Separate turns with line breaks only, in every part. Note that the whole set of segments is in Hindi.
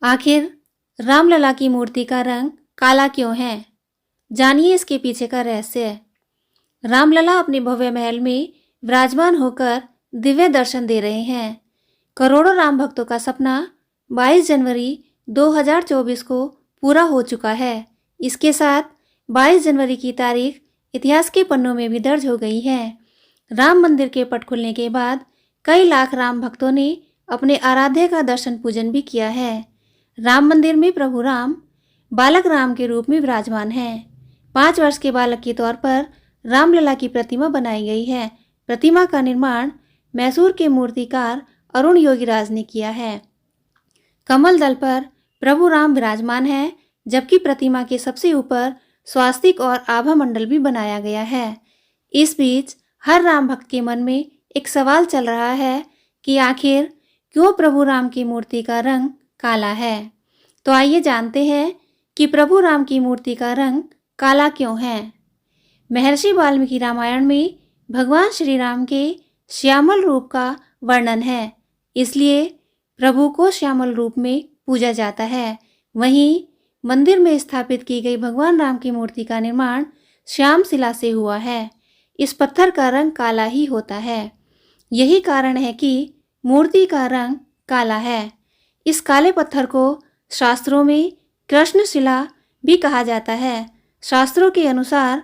आखिर रामलला की मूर्ति का रंग काला क्यों है? जानिए इसके पीछे का रहस्य। रामलला अपने भव्य महल में विराजमान होकर दिव्य दर्शन दे रहे हैं। करोड़ों राम भक्तों का सपना 22 जनवरी 2024 को पूरा हो चुका है। इसके साथ 22 जनवरी की तारीख इतिहास के पन्नों में भी दर्ज हो गई है। राम मंदिर के पट खुलने के बाद कई लाख राम भक्तों ने अपने आराध्य का दर्शन पूजन भी किया है। राम मंदिर में प्रभु राम बालक राम के रूप में विराजमान हैं। 5 वर्ष के बालक के तौर पर रामलला की प्रतिमा बनाई गई है। प्रतिमा का निर्माण मैसूर के मूर्तिकार अरुण योगीराज ने किया है। कमल दल पर प्रभु राम विराजमान हैं, जबकि प्रतिमा के सबसे ऊपर स्वास्तिक और आभा मंडल भी बनाया गया है। इस बीच हर राम भक्त के मन में एक सवाल चल रहा है कि आखिर क्यों प्रभु राम की मूर्ति का रंग काला है। तो आइए जानते हैं कि प्रभु राम की मूर्ति का रंग काला क्यों है। महर्षि वाल्मीकि रामायण में भगवान श्री राम के श्यामल रूप का वर्णन है, इसलिए प्रभु को श्यामल रूप में पूजा जाता है। वहीं मंदिर में स्थापित की गई भगवान राम की मूर्ति का निर्माण श्याम शिला से हुआ है। इस पत्थर का रंग काला ही होता है। यही कारण है कि मूर्ति का रंग काला है। इस काले पत्थर को शास्त्रों में कृष्णशिला भी कहा जाता है। शास्त्रों के अनुसार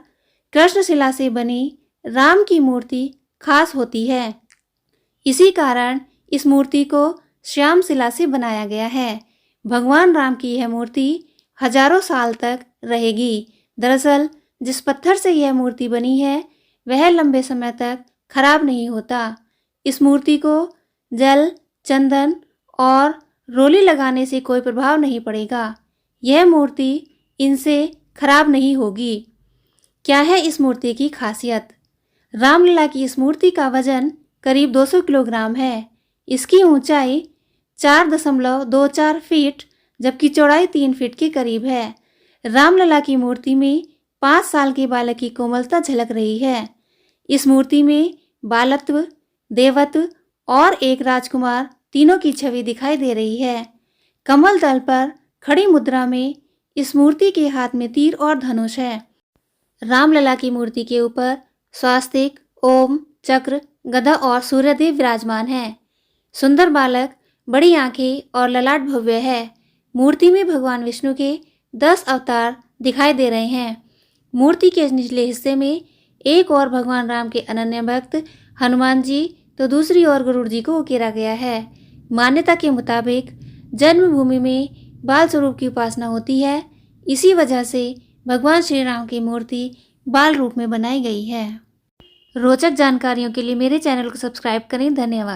कृष्णशिला से बनी राम की मूर्ति खास होती है। इसी कारण इस मूर्ति को श्याम शिला से बनाया गया है। भगवान राम की यह मूर्ति हजारों साल तक रहेगी। दरअसल जिस पत्थर से यह मूर्ति बनी है वह लंबे समय तक खराब नहीं होता। इस मूर्ति को जल, चंदन और रोली लगाने से कोई प्रभाव नहीं पड़ेगा। यह मूर्ति इनसे खराब नहीं होगी। क्या है इस मूर्ति की खासियत? रामलला की इस मूर्ति का वजन करीब 200 किलोग्राम है। इसकी ऊंचाई 4.24 फीट जबकि चौड़ाई 3 फीट के करीब है। रामलला की मूर्ति में 5 साल के बालक की कोमलता झलक रही है। इस मूर्ति में बालत्व, देवत्व और एक राजकुमार तीनों की छवि दिखाई दे रही है। कमल दल पर खड़ी मुद्रा में इस मूर्ति के हाथ में तीर और धनुष है। रामलला की मूर्ति के ऊपर स्वास्तिक, ओम, चक्र, गदा और सूर्यदेव विराजमान हैं। सुंदर बालक, बड़ी आंखें और ललाट भव्य है। मूर्ति में भगवान विष्णु के 10 अवतार दिखाई दे रहे हैं। मूर्ति के निचले हिस्से में एक और भगवान राम के अनन्य भक्त हनुमान जी तो दूसरी ओर गरुड़ जी को उकेरा गया है। मान्यता के मुताबिक जन्मभूमि में बाल स्वरूप की उपासना होती है। इसी वजह से भगवान श्री राम की मूर्ति बाल रूप में बनाई गई है। रोचक जानकारियों के लिए मेरे चैनल को सब्सक्राइब करें। धन्यवाद।